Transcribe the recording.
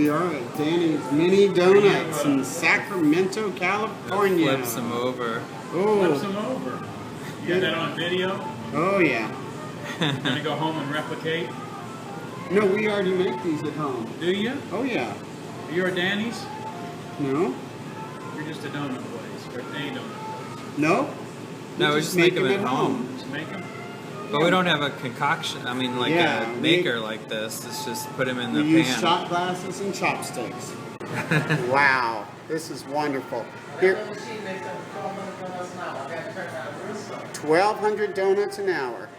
We are at Danny's Mini Donuts in Sacramento, California. Flips them over. Oh. Flips them over. You got that on video? Oh yeah. Gonna go home and replicate? No, we already make these at home. Do you? Oh yeah. You're a Danny's? No? You're just a donut place, or a donut place. No? No, we just make them at home. Just make them? But we don't have a concoction, a maker like this. It's just put them in the We pan. use shot glasses and chopsticks. Wow, this is wonderful. Here, 1,200 donuts an hour.